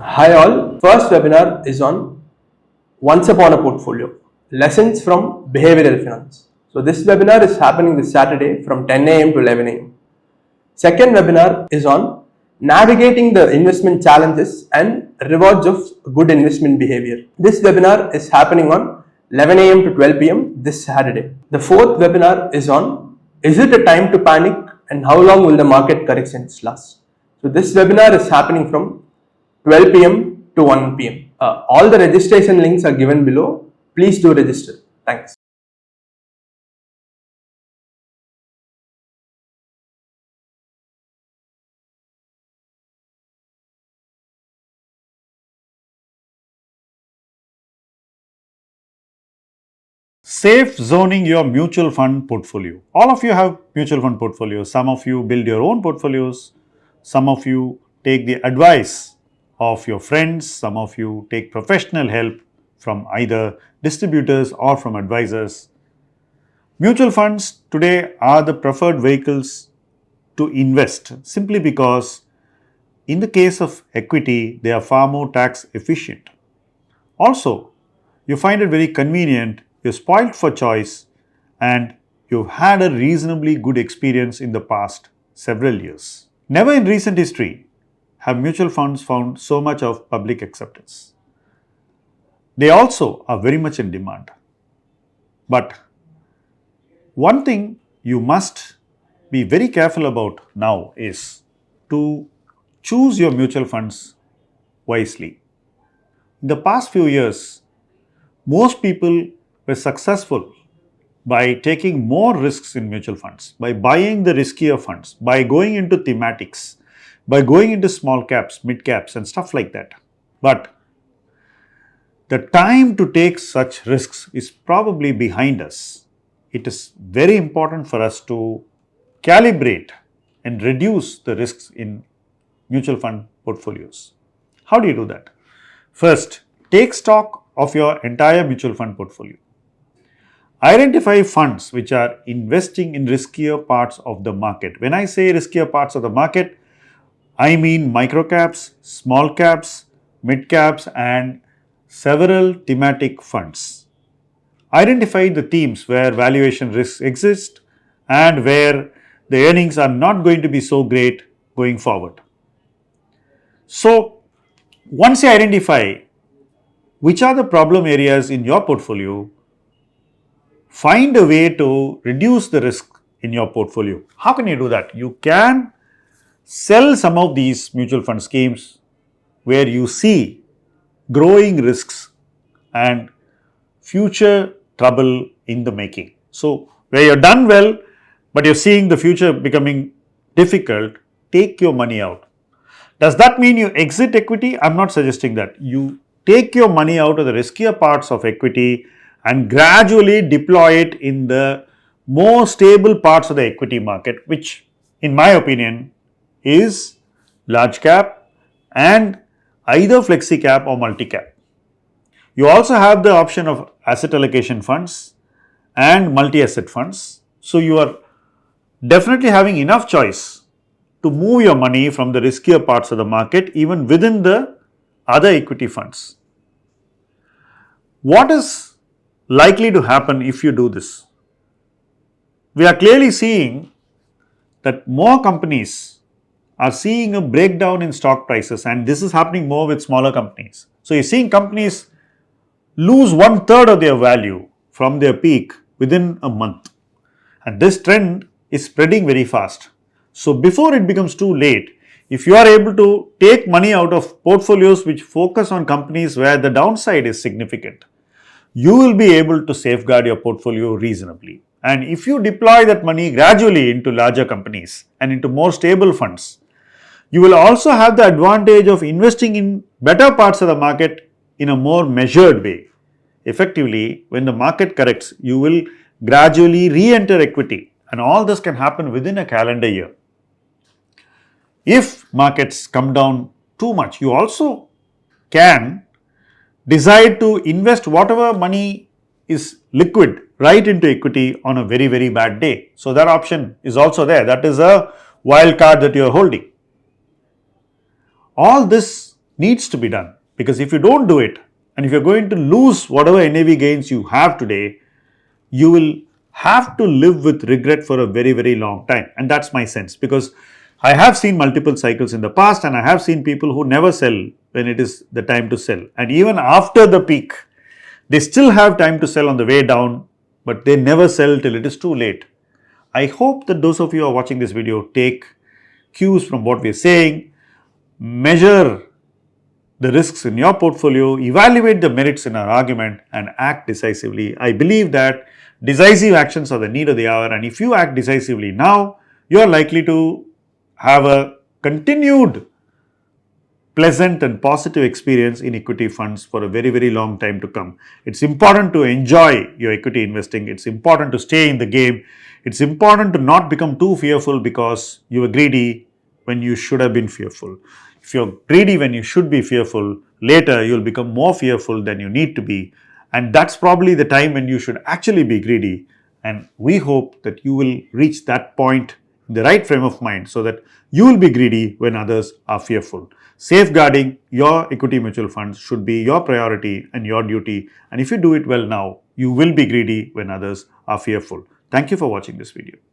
Hi all, first webinar is on Once Upon a Portfolio, Lessons from Behavioral Finance. So this webinar is happening this Saturday from 10 a.m. to 11 a.m. Second webinar is on Navigating the Investment Challenges and Rewards of Good Investment Behavior. This webinar is happening on 11 a.m. to 12 p.m. this Saturday. The fourth webinar is on Is it a time to panic and how long will the market corrections last? So this webinar is happening from 12 p.m. to 1 p.m. All the registration links are given below. Please do register. Thanks. Safe zoning your mutual fund portfolio. All of you have mutual fund portfolios. Some of you build your own portfolios. Some of you take the advice of your friends. Some of you take professional help from either distributors or from advisors. Mutual funds today are the preferred vehicles to invest simply because in the case of equity, they are far more tax efficient. Also, you find it very convenient, you're spoiled for choice, and you've had a reasonably good experience in the past several years. Never in recent history have mutual funds found so much of public acceptance. They also are very much in demand. But one thing you must be very careful about now is to choose your mutual funds wisely. In the past few years, most people were successful by taking more risks in mutual funds, by buying the riskier funds, by going into thematics, by going into small caps, mid caps, and stuff like that. But the time to take such risks is probably behind us. It is very important for us to calibrate and reduce the risks in mutual fund portfolios. How do you do that? First, take stock of your entire mutual fund portfolio. Identify funds which are investing in riskier parts of the market. When I say riskier parts of the market, I mean micro caps, small caps, mid caps, and several thematic funds. Identify the themes where valuation risks exist and where the earnings are not going to be so great going forward. So, once you identify which are the problem areas in your portfolio, find a way to reduce the risk in your portfolio. How can you do that? You can sell some of these mutual fund schemes where you see growing risks and future trouble in the making. So, where you're done well, but you're seeing the future becoming difficult, take your money out. Does that mean you exit equity? I'm not suggesting that. You take your money out of the riskier parts of equity and gradually deploy it in the more stable parts of the equity market, which in my opinion is large cap and either flexi cap or multi cap. You also have the option of asset allocation funds and multi-asset funds. So you are definitely having enough choice to move your money from the riskier parts of the market even within the other equity funds. What is likely to happen if you do this? We are clearly seeing that more companies are seeing a breakdown in stock prices, and this is happening more with smaller companies. So you're seeing companies lose 1/3 of their value from their peak within a month, and this trend is spreading very fast. So before it becomes too late, if you are able to take money out of portfolios which focus on companies where the downside is significant, you will be able to safeguard your portfolio reasonably. And if you deploy that money gradually into larger companies and into more stable funds, you will also have the advantage of investing in better parts of the market in a more measured way. Effectively, when the market corrects, you will gradually re-enter equity, and all this can happen within a calendar year. If markets come down too much, you also can decide to invest whatever money is liquid right into equity on a very, very bad day. So that option is also there. That is a wild card that you are holding. All this needs to be done. Because if you don't do it, and if you're going to lose whatever NAV gains you have today, you will have to live with regret for a very, very long time. And that's my sense, because I have seen multiple cycles in the past, and I have seen people who never sell when it is the time to sell. And even after the peak, they still have time to sell on the way down, but they never sell till it is too late. I hope that those of you who are watching this video take cues from what we are saying, measure the risks in your portfolio, evaluate the merits in our argument, and act decisively. I believe that decisive actions are the need of the hour, and if you act decisively now, you are likely to have a continued pleasant and positive experience in equity funds for a very, very long time to come. It's important to enjoy your equity investing. It's important to stay in the game. It's important to not become too fearful because you were greedy when you should have been fearful. If you're greedy when you should be fearful, later you'll become more fearful than you need to be. And that's probably the time when you should actually be greedy. And we hope that you will reach that point in the right frame of mind so that you will be greedy when others are fearful. Safeguarding your equity mutual funds should be your priority and your duty. And if you do it well now, you will be greedy when others are fearful. Thank you for watching this video.